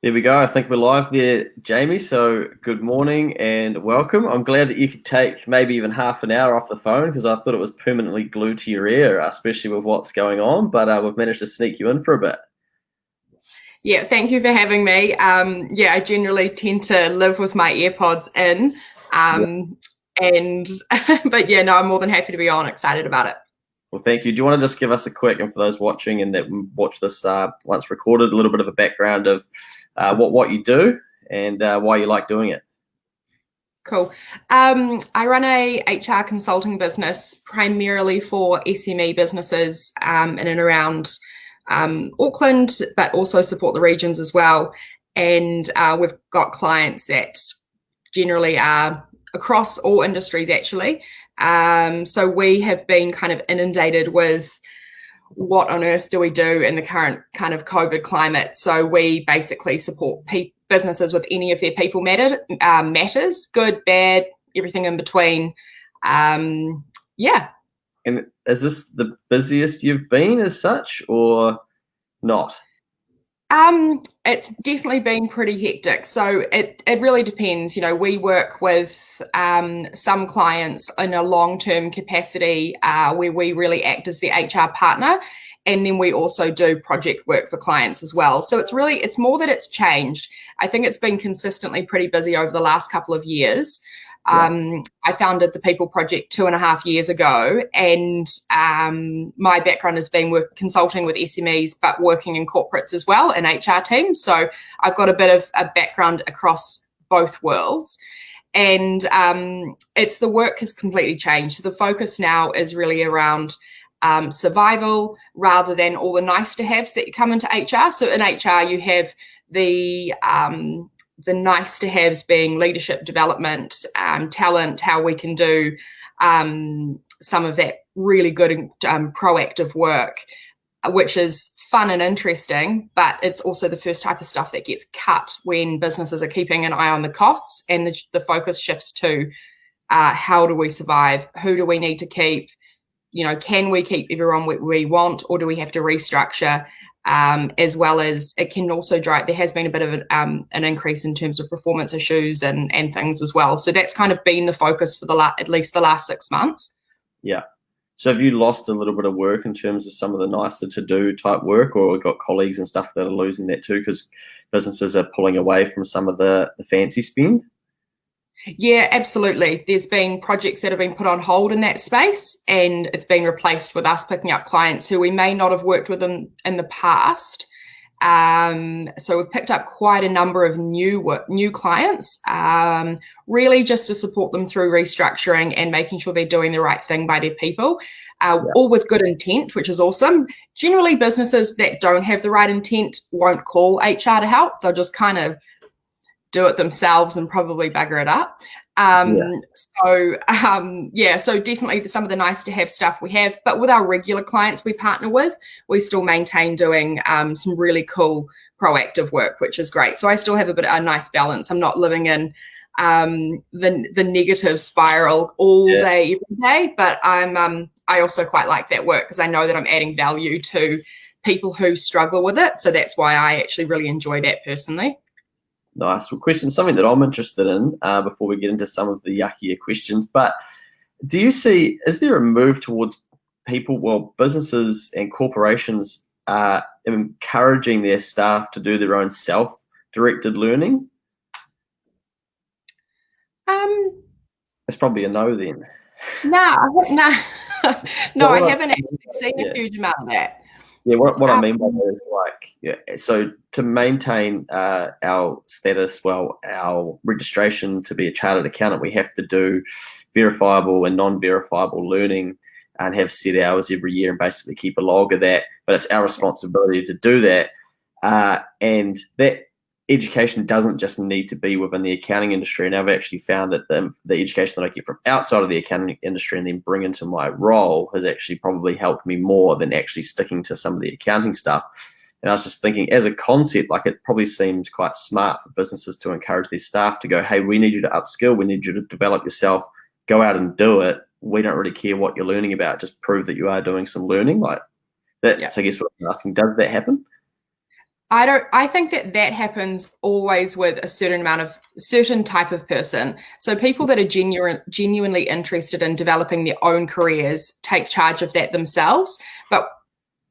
There we go. I think we're live there, Jamie. So good morning and welcome. I'm glad that you could take maybe even half an hour off the phone because I thought it was permanently glued to your ear, especially with what's going on. But we've managed to sneak you in for a bit. Yeah, thank you for having me. I generally tend to live with my AirPods in. Yeah. Um, and, but yeah, no, I'm more than happy to be on, excited about it. Well, thank you. Do you want to just give us a quick, and for those watching and that watch this once recorded, a little bit of a background of what you do and why you like doing it? Cool. I run a HR consulting business primarily for SME businesses in and around Auckland, but also support the regions as well. And we've got clients that generally are across all industries, actually. So we have been kind of inundated with what on earth do we do in the current kind of COVID climate. So we basically support businesses with any of their people matters, good, bad, everything in between. Yeah. And is this the busiest you've been as such, or not? It's definitely been pretty hectic. So it really depends. You know, we work with some clients in a long-term capacity where we really act as the HR partner. And then we also do project work for clients as well. So it's more that it's changed. I think it's been consistently pretty busy over the last couple of years. I founded the People Project 2.5 years ago, and my background has been consulting with SMEs, but working in corporates as well and HR teams. So I've got a bit of a background across both worlds. And it's the work has completely changed. So the focus now is really around survival rather than all the nice to haves that you come into HR. So in HR, you have the nice to haves being leadership development, talent, how we can do some of that really good proactive work, which is fun and interesting, but it's also the first type of stuff that gets cut when businesses are keeping an eye on the costs, and the focus shifts to how do we survive, who do we need to keep, can we keep everyone we want, or do we have to restructure? As well as it can also drive, there has been a bit of an increase in terms of performance issues and things as well. So that's kind of been the focus for at least the last 6 months. Yeah. So have you lost a little bit of work in terms of some of the nicer to do type work, or got colleagues and stuff that are losing that too because businesses are pulling away from some of the fancy spend? Yeah, absolutely. There's been projects that have been put on hold in that space, and it's been replaced with us picking up clients who we may not have worked with in the past. So we've picked up quite a number of new clients, really just to support them through restructuring and making sure they're doing the right thing by their people, all with good intent, which is awesome. Generally, businesses that don't have the right intent won't call HR to help. They'll just kind of do it themselves and probably bugger it up. So definitely some of the nice to have stuff we have, but with our regular clients we partner with, we still maintain doing some really cool proactive work, which is great. So I still have a nice balance. I'm not living in the negative spiral all day, every day, but I also quite like that work because I know that I'm adding value to people who struggle with it. So that's why I actually really enjoy that personally. Nice. Well, question, something that I'm interested in before we get into some of the yuckier questions, but is there a move towards businesses and corporations encouraging their staff to do their own self-directed learning? It's probably a no then. No, I haven't actually seen a huge amount of that. Yeah, what I mean by that is so to maintain our status, our registration to be a chartered accountant, we have to do verifiable and non-verifiable learning and have set hours every year and basically keep a log of that. But it's our responsibility to do that. And that education doesn't just need to be within the accounting industry. And I've actually found that the education that I get from outside of the accounting industry and then bring into my role has actually probably helped me more than actually sticking to some of the accounting stuff. And I was just thinking, as a concept, it probably seems quite smart for businesses to encourage their staff to go, hey, we need you to upskill, we need you to develop yourself, go out and do it. We don't really care what you're learning about, just prove that you are doing some learning. That's, I guess, what I'm asking. Does that happen? I think that happens always with a certain type of person. So people that are genuinely interested in developing their own careers take charge of that themselves. But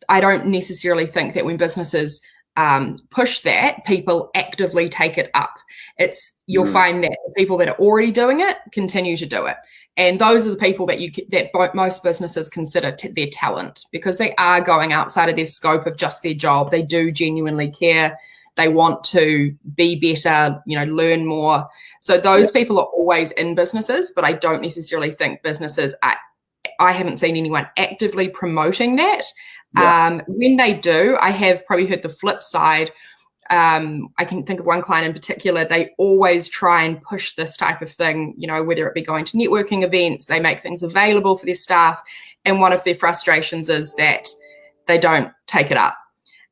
I don't necessarily think that when businesses push that, people actively take it up. You'll find that the people that are already doing it continue to do it, and those are the people that most businesses consider their talent, because they are going outside of their scope of just their job. They do genuinely care. They want to be better, learn more. So those people are always in businesses, but I don't necessarily think businesses are. I haven't seen anyone actively promoting that. When they do, I have probably heard the flip side. I can think of one client in particular. They always try and push this type of thing, whether it be going to networking events, they make things available for their staff. And one of their frustrations is that they don't take it up.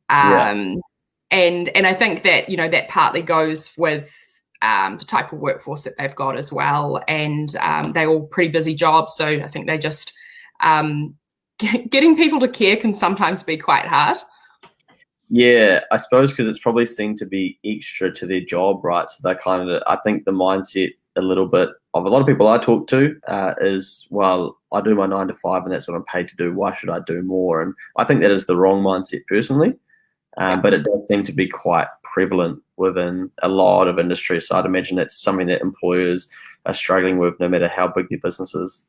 And I think that, that partly goes with the type of workforce that they've got as well. And they're all pretty busy jobs. So I think they just, getting people to care can sometimes be quite hard. Yeah, I suppose because it's probably seen to be extra to their job, right? So they I think the mindset a little bit of a lot of people I talk to is, well, I do my 9 to 5 and that's what I'm paid to do. Why should I do more? And I think that is the wrong mindset personally, but it does seem to be quite prevalent within a lot of industries. So I'd imagine that's something that employers are struggling with no matter how big their business is.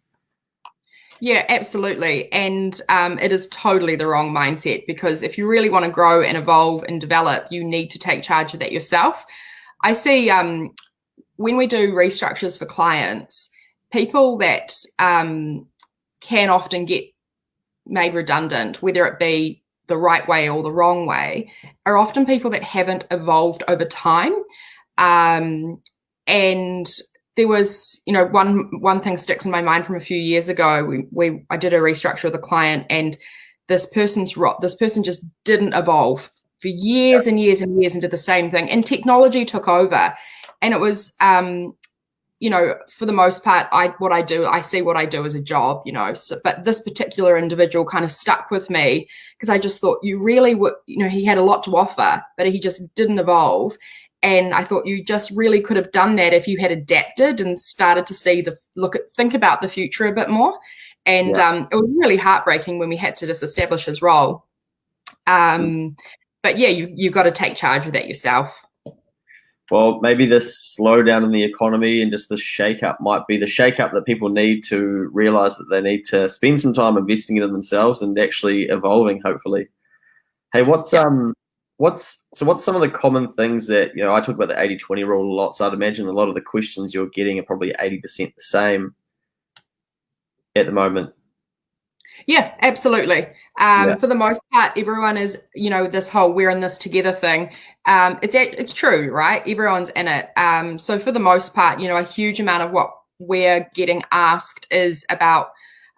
Yeah, absolutely. And it is totally the wrong mindset, because if you really want to grow and evolve and develop, you need to take charge of that yourself. I see when we do restructures for clients, people that can often get made redundant, whether it be the right way or the wrong way, are often people that haven't evolved over time. And there was, one thing sticks in my mind from a few years ago. I did a restructure with a client, and this person just didn't evolve for years and years and years and did the same thing. And technology took over, and it was, for the most part, I see what I do as a job, So, but this particular individual kind of stuck with me because I just thought you really would, he had a lot to offer, but he just didn't evolve. And I thought you just really could have done that if you had adapted and started to think about the future a bit more. And it was really heartbreaking when we had to just establish his role. But yeah, you've got to take charge of that yourself. Well, maybe this slowdown in the economy and just this shake-up might be the shake-up that people need to realize that they need to spend some time investing in themselves and actually evolving, hopefully. Hey, what's some of the common things that, I talk about the 80-20 rule a lot, so I'd imagine a lot of the questions you're getting are probably 80% the same at the moment. Yeah, absolutely. For the most part, everyone is, this whole we're in this together thing. It's true, right? Everyone's in it. So for the most part, a huge amount of what we're getting asked is about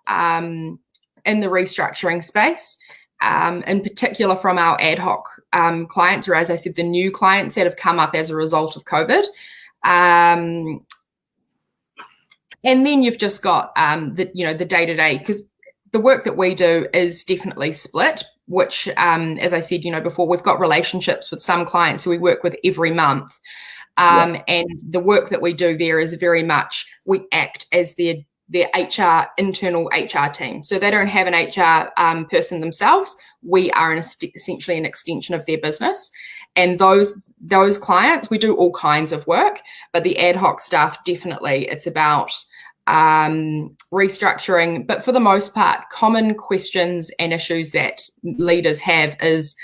in the restructuring space. In particular from our ad hoc clients, or as I said, the new clients that have come up as a result of COVID. And then you've just got the day-to-day, because the work that we do is definitely split, which, as I said, before, we've got relationships with some clients who we work with every month. And the work that we do there is very much, we act as their internal HR team. So they don't have an HR person themselves. We are essentially an extension of their business. And those clients, we do all kinds of work, but the ad hoc stuff, definitely, it's about restructuring. But for the most part, common questions and issues that leaders have is,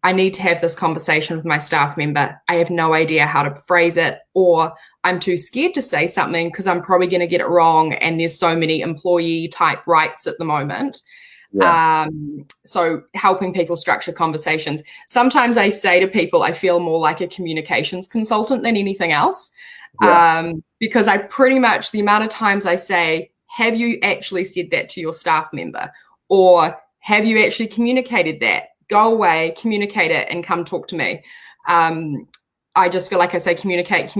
I need to have this conversation with my staff member. I have no idea how to phrase it, or I'm too scared to say something because I'm probably going to get it wrong. And there's so many employee type rights at the moment. So helping people structure conversations. Sometimes I say to people, I feel more like a communications consultant than anything else. Because I pretty much, the amount of times I say, have you actually said that to your staff member? Or have you actually communicated that? Go away, communicate it, and come talk to me. I just feel like I say communicate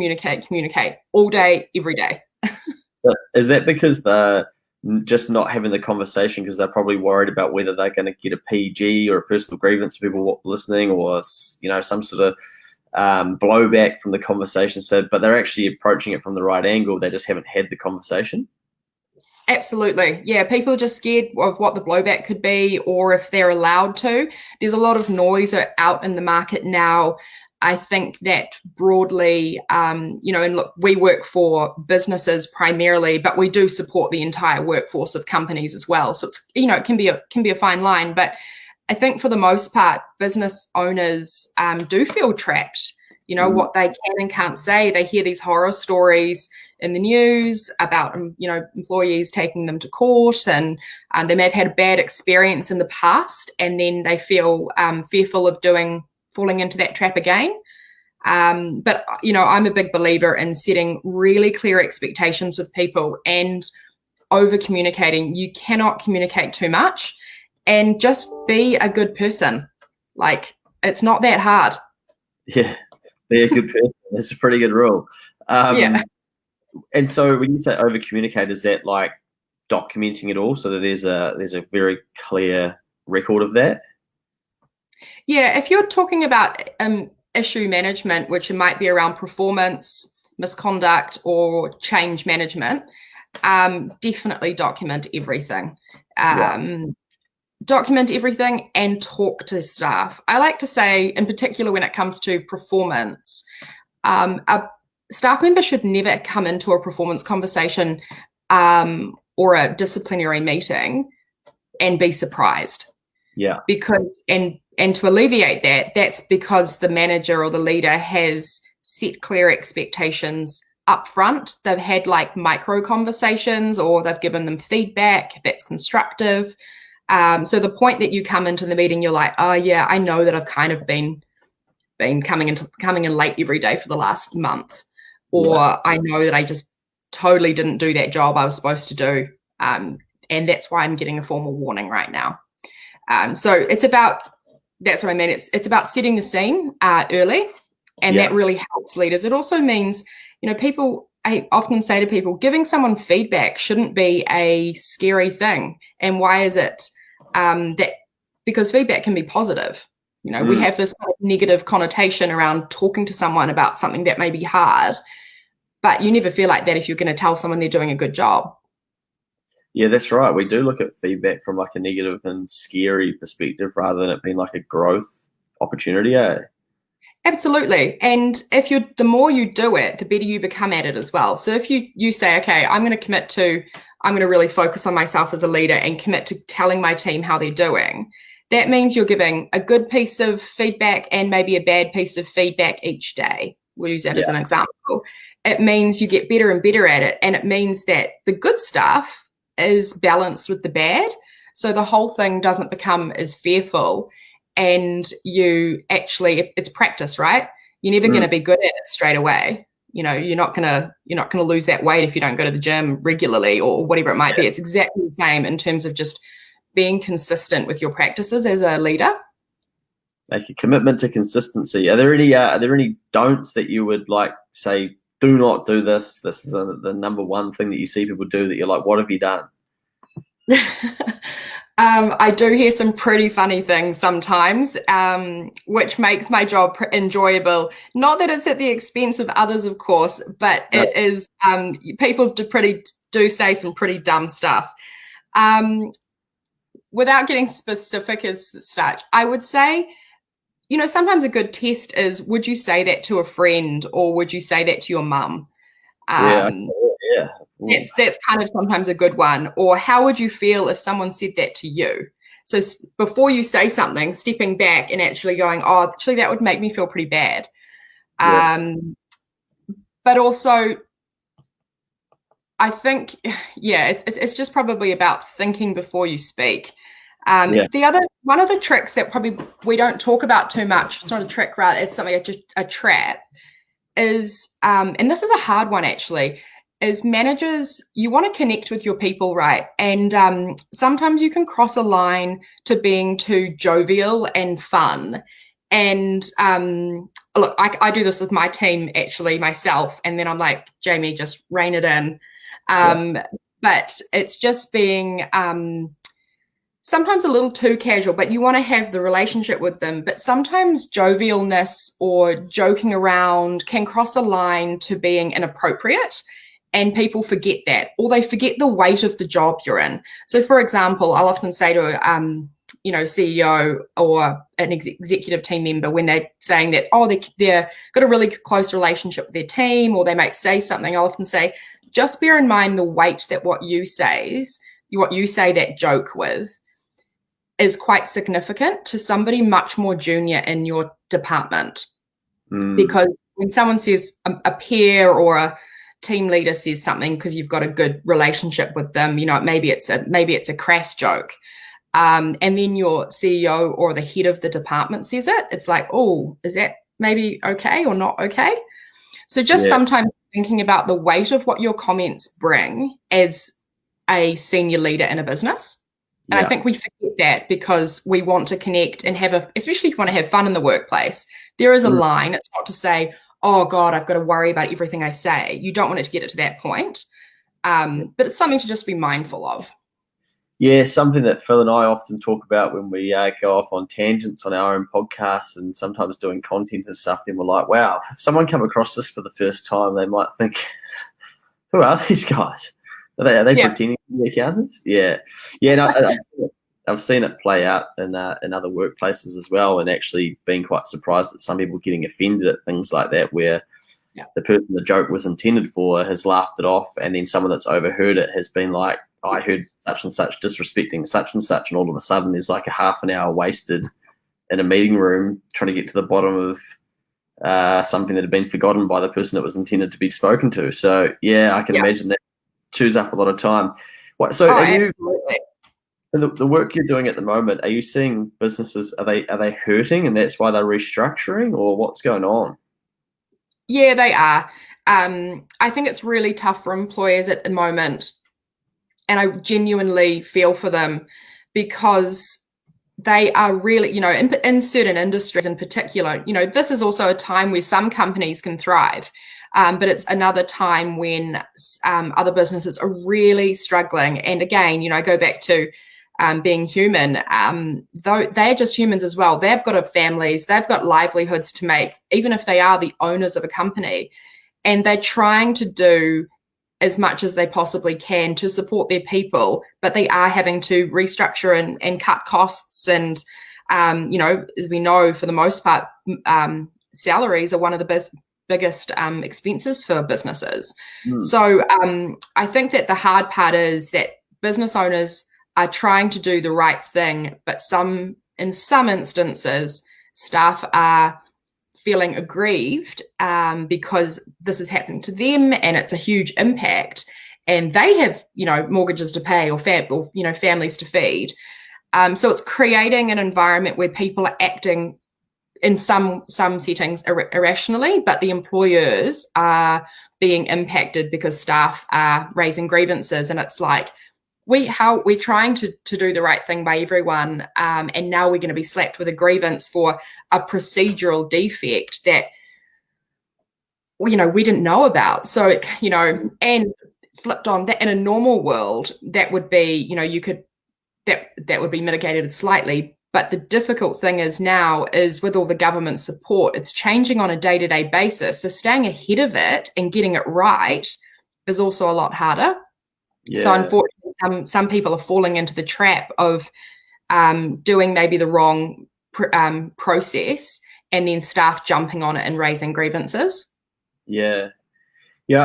all day, every day. Is that because the just not having the conversation because they're probably worried about whether they're going to get a PG or a personal grievance for people listening, or some sort of blowback from the conversation. So, but they're actually approaching it from the right angle. They just haven't had the conversation. Absolutely. Yeah, people are just scared of what the blowback could be or if they're allowed to. There's a lot of noise out in the market now. I think that broadly, and look, we work for businesses primarily, but we do support the entire workforce of companies as well. So it's, it can be a fine line, but I think for the most part, business owners do feel trapped. What they can and can't say. They hear these horror stories in the news about, employees taking them to court, and they may have had a bad experience in the past, and then they feel fearful of falling into that trap again. But, I'm a big believer in setting really clear expectations with people and over communicating. You cannot communicate too much, and just be a good person. Like, it's not that hard. Yeah. Be a good person. That's a pretty good rule. Yeah. And so when you say over communicate, is that like documenting it all so that there's a very clear record of that? Yeah, if you're talking about issue management, which it might be around performance, misconduct, or change management, definitely document everything. Document everything and talk to staff. I like to say, in particular when it comes to performance, a staff member should never come into a performance conversation or a disciplinary meeting and be surprised. Yeah. Because and to alleviate that, that's because the manager or the leader has set clear expectations up front. They've had like micro conversations, or they've given them feedback that's constructive. So the point that you come into the meeting, you're like, oh yeah, I know that I've kind of been coming in late every day for the last month, or I know that I just totally didn't do that job I was supposed to do, and that's why I'm getting a formal warning right now. So that's what I mean. It's about setting the scene early, and that really helps leaders. It also means, I often say to people, giving someone feedback shouldn't be a scary thing. And why is it? Because feedback can be positive. We have this kind of negative connotation around talking to someone about something that may be hard, but you never feel like that if you're going to tell someone they're doing a good job. Yeah, that's right. We do look at feedback from like a negative and scary perspective rather than it being like a growth opportunity. Absolutely. And the more you do it, the better you become at it as well. So if you say, okay, I'm going to really focus on myself as a leader and commit to telling my team how they're doing, that means you're giving a good piece of feedback and maybe a bad piece of feedback each day. We'll use that as an example. It means you get better and better at it. And it means that the good stuff is balanced with the bad. So the whole thing doesn't become as fearful, and it's practice, right? You're never going to be good at it straight away. You're not going to lose that weight if you don't go to the gym regularly or whatever it might be. It's exactly the same in terms of just being consistent with your practices as a leader. Make a commitment to consistency. Are there any don'ts that you would like say, do not do this? This is the number one thing that you see people do that you're like, what have you done? I do hear some pretty funny things sometimes, which makes my job enjoyable. Not that it's at the expense of others, of course, but it is. People do say some pretty dumb stuff. Without getting specific as such, I would say, sometimes a good test is, would you say that to a friend, or would you say that to your mum? That's kind of sometimes a good one. Or how would you feel if someone said that to you? So before you say something, stepping back and actually going, oh, actually that would make me feel pretty bad. But also, I think, it's just probably about thinking before you speak. One of the tricks that probably we don't talk about too much, it's not a trick, right? It's something, a trap, is, and this is a hard one actually, is managers, you want to connect with your people, right? And sometimes you can cross a line to being too jovial and fun. And look, I do this with my team actually myself, and then I'm like, Jaime, just rein it in. but it's just being sometimes a little too casual, but you want to have the relationship with them. But sometimes jovialness or joking around can cross a line to being inappropriate, and people forget that, or they forget the weight of the job you're in. So, for example, I'll often say to CEO or an executive team member when they're saying that, oh, they're got a really close relationship with their team, or they might say something, I'll often say, just bear in mind the weight that what you say that joke with is quite significant to somebody much more junior in your department. Because when someone says, a peer or a team leader says something because you've got a good relationship with them, maybe it's a crass joke. And then your CEO or the head of the department says it, it's like, oh, is that maybe okay or not okay? So just sometimes thinking about the weight of what your comments bring as a senior leader in a business. And I think we forget that because we want to connect and especially if you want to have fun in the workplace, there is a line. It's not to say, oh God, I've got to worry about everything I say. You don't want it to get to that point. But it's something to just be mindful of. Yeah, something that Phil and I often talk about when we go off on tangents on our own podcasts and sometimes doing content and stuff, then we're like, wow, if someone come across this for the first time, they might think, who are these guys? Are they pretending to be accountants? Yeah. No, I've seen it play out in other workplaces as well, and actually been quite surprised that some people getting offended at things like that, where the person the joke was intended for has laughed it off, and then someone that's overheard it has been like, I heard such and such disrespecting such and such, and all of a sudden there's like a half an hour wasted in a meeting room trying to get to the bottom of something that had been forgotten by the person that was intended to be spoken to. So I can imagine that chews up a lot of time. Are you, in the work you're doing at the moment, are you seeing businesses, are they hurting and that's why they're restructuring, or what's going on? Yeah, they are. I think it's really tough for employers at the moment, and I genuinely feel for them because they are really, in certain industries in particular, this is also a time where some companies can thrive. But it's another time when other businesses are really struggling. And again, go back to being human. Though they're just humans as well. They've got families, they've got livelihoods to make, even if they are the owners of a company. And they're trying to do as much as they possibly can to support their people, but they are having to restructure and cut costs. And, as we know, for the most part, salaries are one of the biggest expenses for businesses. So I think that the hard part is that business owners are trying to do the right thing, but in some instances, staff are feeling aggrieved because this is happening to them and it's a huge impact, and they have mortgages to pay or families to feed. So it's creating an environment where people are acting in some settings irrationally, but the employers are being impacted because staff are raising grievances. And it's like, we're trying to do the right thing by everyone, and now we're going to be slapped with a grievance for a procedural defect that we didn't know about. So and flipped on that, in a normal world, that would be that would be mitigated slightly. But the difficult thing is now is with all the government support, it's changing on a day-to-day basis. So staying ahead of it and getting it right is also a lot harder. Yeah. So unfortunately, some people are falling into the trap of doing maybe the wrong process, and then staff jumping on it and raising grievances. Yeah,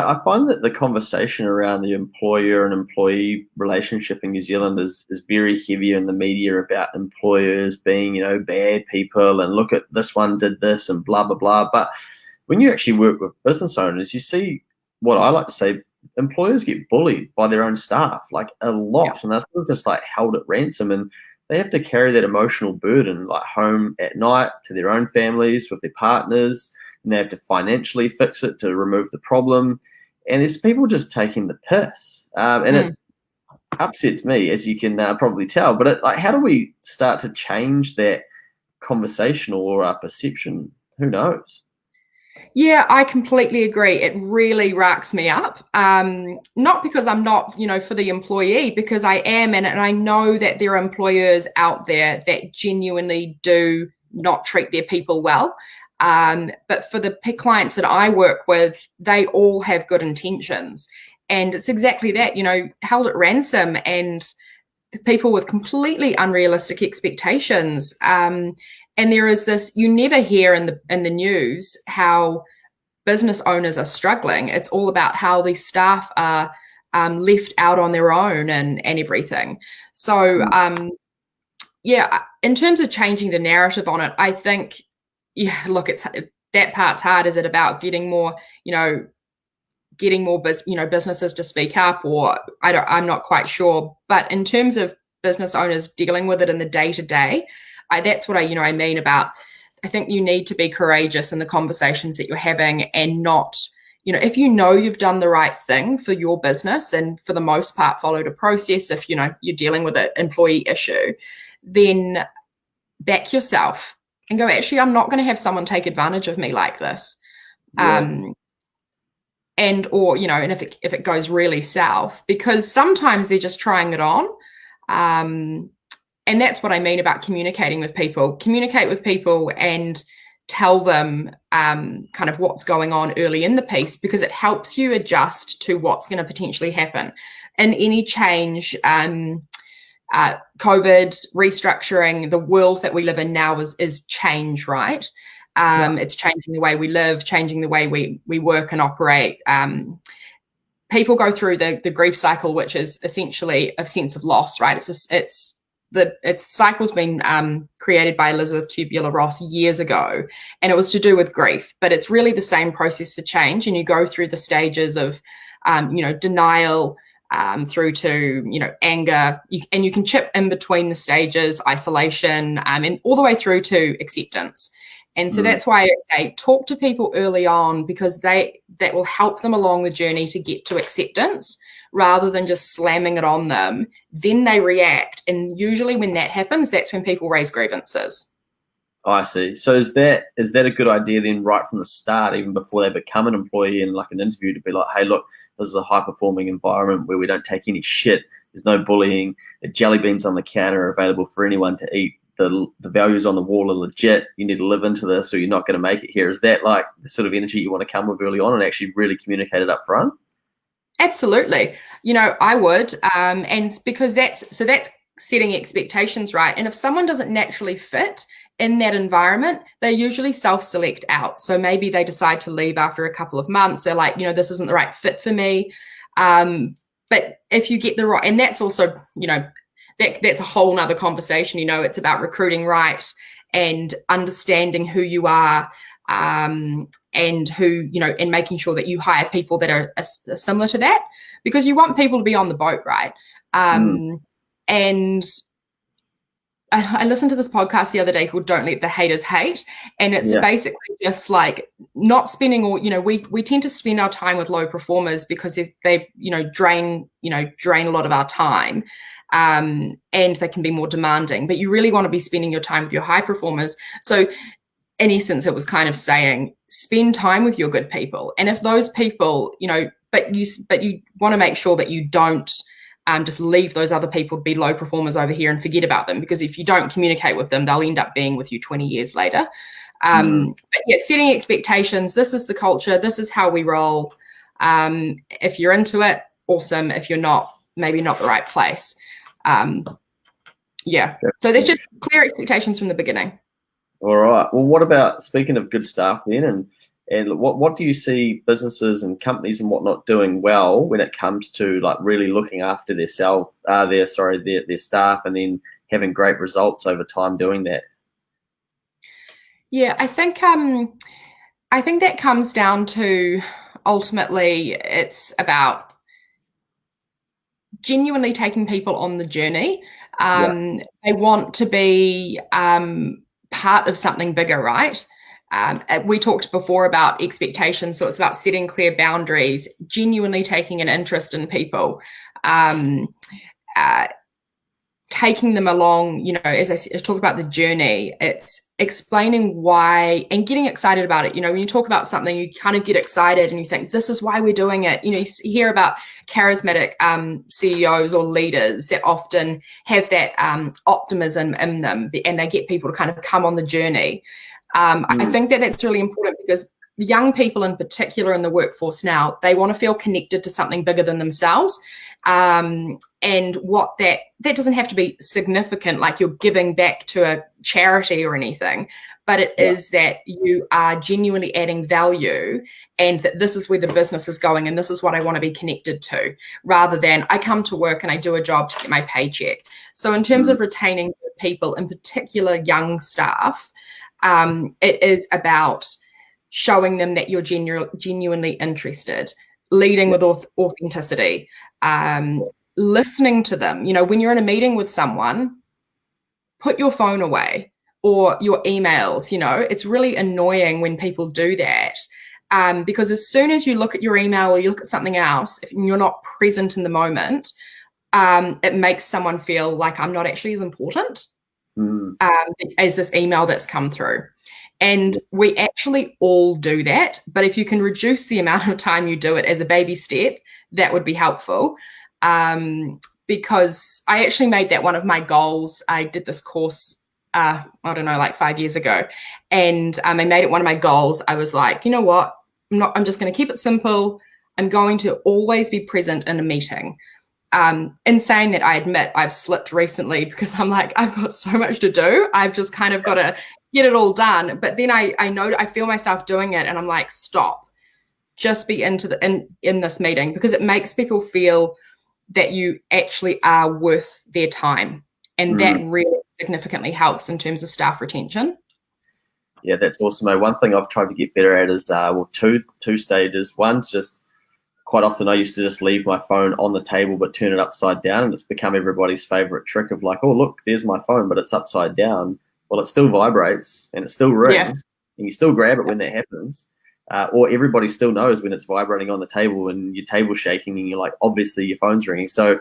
I find that the conversation around the employer and employee relationship in New Zealand is very heavy in the media about employers being, bad people, and look at this one did this and blah, blah, blah. But when you actually work with business owners, you see what I like to say, employers get bullied by their own staff, like a lot. And they're sort of just like held at ransom, and they have to carry that emotional burden like home at night to their own families with their partners. And they have to financially fix it to remove the problem. And there's people just taking the piss. And it upsets me, as you can probably tell. But how do we start to change that conversation or perception? Who knows? Yeah, I completely agree. It really racks me up. Not because I'm not, for the employee, because I am, and I know that there are employers out there that genuinely do not treat their people well. But for the clients that I work with, they all have good intentions. And it's exactly that, held at ransom and people with completely unrealistic expectations. And there is this, you never hear in the news how business owners are struggling. It's all about how the staff are left out on their own and everything. So yeah, in terms of changing the narrative on it, I think, yeah, look, it's that part's hard. Is it about getting more, businesses to speak up, or I'm not quite sure. But in terms of business owners dealing with it in the day to day, that's what I mean about. I think you need to be courageous in the conversations that you're having, and not, if you've done the right thing for your business and for the most part followed a process. If you're dealing with an employee issue, then back yourself and go, actually, I'm not going to have someone take advantage of me like this. Yeah. And if it goes really south, because sometimes they're just trying it on. And that's what I mean about communicating with people. Communicate with people and tell them kind of what's going on early in the piece, because it helps you adjust to what's going to potentially happen. And any change, COVID, restructuring, the world that we live in now is change, right? It's changing the way we live, changing the way we work and operate. People go through the grief cycle, which is essentially a sense of loss, right? Its cycle's been created by Elizabeth Kubler-Ross years ago, and it was to do with grief. But it's really the same process for change, and you go through the stages of, denial through to anger, and you can chip in between the stages, isolation, and all the way through to acceptance. And so that's why I say talk to people early on, because that will help them along the journey to get to acceptance, rather than just slamming it on them. Then they react. And usually when that happens, that's when people raise grievances. Oh, I see. So is that a good idea then, right from the start, even before they become an employee, in like an interview, to be like, hey, look, this is a high performing environment where we don't take any shit. There's no bullying. The jelly beans on the counter are available for anyone to eat. The values on the wall are legit. You need to live into this, or you're not going to make it here. Is that like the sort of energy you want to come with early on and actually really communicate it up front? Absolutely. I would. And because that's setting expectations, right? And if someone doesn't naturally fit in that environment, they usually self-select out. So maybe they decide to leave after a couple of months. They're like, this isn't the right fit for me. But if you get the right, and that's also, that's a whole nother conversation. It's about recruiting right and understanding who you are, and who, and making sure that you hire people that are similar to that, because you want people to be on the boat, right? And I listened to this podcast the other day called Don't Let the Haters Hate. And it's basically just like not spending all, we tend to spend our time with low performers because they drain a lot of our time. And they can be more demanding, but you really want to be spending your time with your high performers. So in essence, it was kind of saying, spend time with your good people. And if those people, but you want to make sure that you don't just leave those other people to be low performers over here and forget about them, because if you don't communicate with them, they'll end up being with you 20 years later. But yeah, setting expectations. This is the culture. This is how we roll. If you're into it, awesome. If you're not, maybe not the right place. Yeah. So there's just clear expectations from the beginning. All right. Well, what about, speaking of good staff then, and what do you see businesses and companies and whatnot doing well when it comes to like really looking after their staff, and then having great results over time doing that? Yeah, I think that comes down to, ultimately, it's about genuinely taking people on the journey. They want to be part of something bigger, right? We talked before about expectations, so it's about setting clear boundaries, genuinely taking an interest in people. taking them along, you know, as I talk about the journey, it's explaining why and getting excited about it. You know, when you talk about something, you kind of get excited and you think, this is why we're doing it. You know, you hear about charismatic CEOs or leaders that often have that optimism in them, and they get people to kind of come on the journey. I think that that's really important, because young people in particular in the workforce now, they want to feel connected to something bigger than themselves. And what that doesn't have to be significant, like you're giving back to a charity or anything, but it is that you are genuinely adding value, and that this is where the business is going, and this is what I want to be connected to, rather than I come to work and I do a job to get my paycheck. So in terms of retaining people, in particular young staff, it is about showing them that you're genuinely interested, leading with authenticity, listening to them. You know, when you're in a meeting with someone, put your phone away or your emails. You know, it's really annoying when people do that, because as soon as you look at your email or you look at something else, if you're not present in the moment, it makes someone feel like I'm not actually as important as this email that's come through. And we actually all do that. But if you can reduce the amount of time you do it as a baby step, that would be helpful. Because I actually made that one of my goals. I did this course, I don't know, like 5 years ago. And I made it one of my goals. I was like, you know what? I'm just going to keep it simple. I'm going to always be present in a meeting. In saying that, I admit I've slipped recently, because I'm like, I've got so much to do. I've just kind of got to get it all done. But then I know I feel myself doing it, and I'm like, stop, just be in this meeting, because it makes people feel that you actually are worth their time. And that really significantly helps in terms of staff retention. Yeah, that's awesome. One thing I've tried to get better at is, two stages. One's just, quite often I used to just leave my phone on the table but turn it upside down, and it's become everybody's favorite trick of like, oh, look, there's my phone, but it's upside down. Well, it still vibrates and it still rings, and you still grab it when that happens. Or everybody still knows when it's vibrating on the table and your table's shaking and you're like, obviously your phone's ringing. So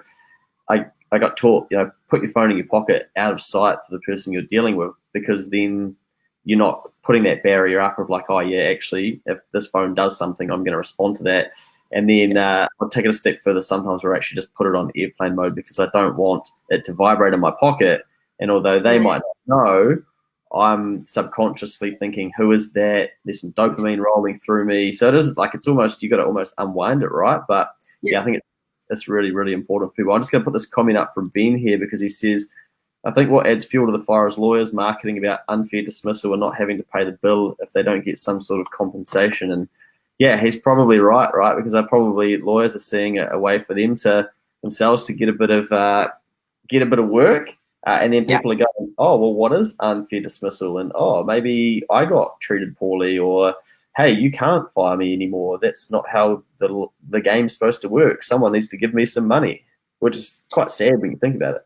I got taught, you know, put your phone in your pocket out of sight for the person you're dealing with, because then you're not putting that barrier up of like, oh yeah, actually, if this phone does something, I'm going to respond to that. And then I'll take it a step further. Sometimes we'll actually just put it on airplane mode, because I don't want it to vibrate in my pocket. And although they might not know, I'm subconsciously thinking, who is that? There's some dopamine rolling through me. So it is like, it's almost, you got to almost unwind it, right? But yeah, I think it's really, really important for people. I'm just going to put this comment up from Ben here, because he says, I think what adds fuel to the fire is lawyers marketing about unfair dismissal and not having to pay the bill if they don't get some sort of compensation. And yeah, he's probably right? Because lawyers are seeing a way for them to themselves to get a bit of work. And then people are going, oh, well, what is unfair dismissal? And, oh, maybe I got treated poorly, or, hey, you can't fire me anymore. That's not how the game's supposed to work. Someone needs to give me some money, which is quite sad when you think about it.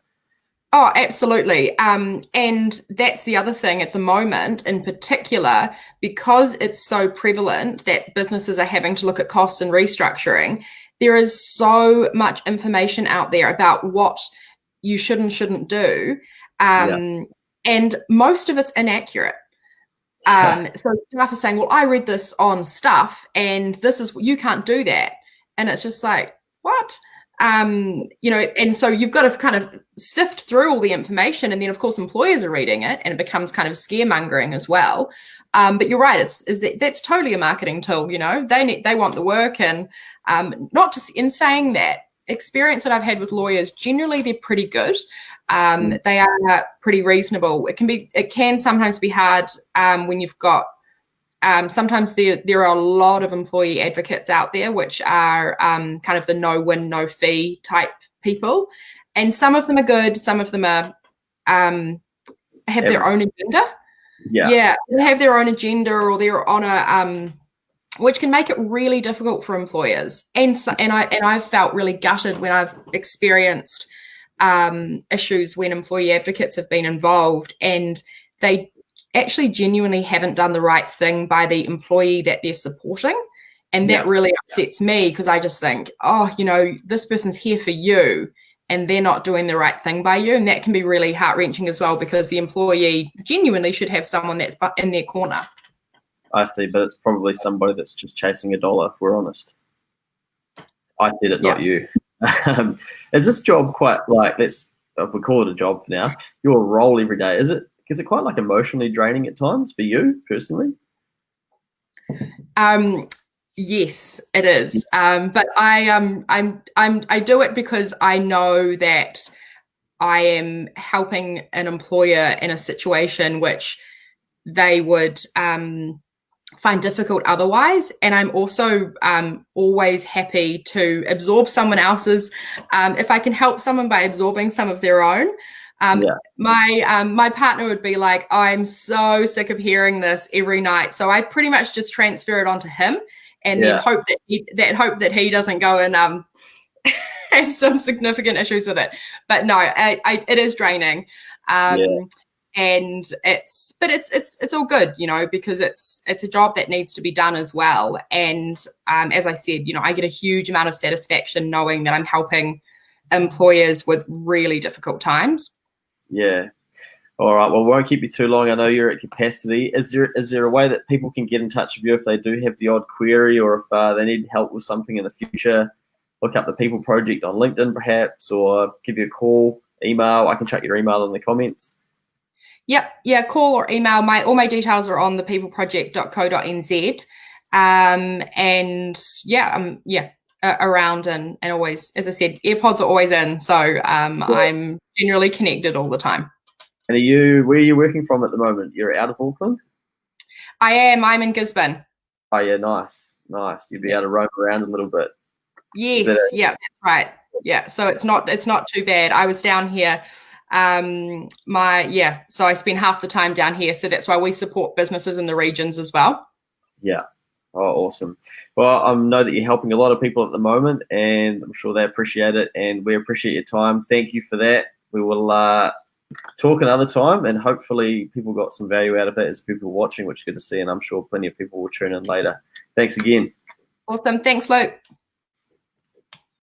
Oh, absolutely. And that's the other thing at the moment, in particular, because it's so prevalent that businesses are having to look at costs and restructuring. There is so much information out there about what you should and shouldn't do. And most of it's inaccurate. So staff are saying, well, I read this on Stuff, and this is, you can't do that. And it's just like, what? You know, and so you've got to kind of sift through all the information, and then of course employers are reading it, and it becomes kind of scaremongering as well. But you're right, that's totally a marketing tool. You know, they want the work, and not just in saying that, experience that I've had with lawyers, generally they're pretty good. They are pretty reasonable. It can sometimes be hard when you've got. Sometimes there are a lot of employee advocates out there, which are kind of the no win, no fee type people. And some of them are good. Some of them are have their own agenda. Yeah, they have their own agenda, or they're on a which can make it really difficult for employers. And I've felt really gutted when I've experienced issues when employee advocates have been involved, and they actually genuinely haven't done the right thing by the employee that they're supporting. And that really upsets me, because I just think, oh, you know, this person's here for you, and they're not doing the right thing by you. And that can be really heart-wrenching as well, because the employee genuinely should have someone that's in their corner. I see, but it's probably somebody that's just chasing a dollar, if we're honest. I said it, not you. Is this job quite like, if we call it a job for now, your role every day, is it quite like emotionally draining at times for you personally? Yes, it is. But I do it because I know that I am helping an employer in a situation which they would find difficult otherwise. And I'm also always happy to absorb someone else's, if I can help someone by absorbing some of their own. My partner would be like, oh, I'm so sick of hearing this every night. So I pretty much just transfer it onto him, and then hope that he doesn't go and have some significant issues with it. But no, it is draining. And it's all good, because it's a job that needs to be done as well. And as I said, I get a huge amount of satisfaction knowing that I'm helping employers with really difficult times. Yeah. All right. Well, we won't keep you too long. I know you're at capacity. Is there a way that people can get in touch with you if they do have the odd query, or if they need help with something in the future? Look up the People Project on LinkedIn, perhaps, or give you a call, email. I can chuck your email in the comments. Yep. Yeah. Call or email. All my details are on thepeopleproject.co.nz. Around and always, as I said, AirPods are always in. So I'm generally connected all the time. And where are you working from at the moment? You're out of Auckland? I am. I'm in Gisborne. Oh yeah, nice. You'd be able to roam around a little bit. Yes. Yeah, that's right. Yeah. So it's not too bad. I was down here. So I spend half the time down here. So that's why we support businesses in the regions as well. Yeah. Oh, awesome. Well, I know that you're helping a lot of people at the moment, and I'm sure they appreciate it, and we appreciate your time. Thank you for that. We will talk another time, and hopefully people got some value out of it as people watching, which is good to see, and I'm sure plenty of people will tune in later. Thanks again. Awesome. Thanks, Luke.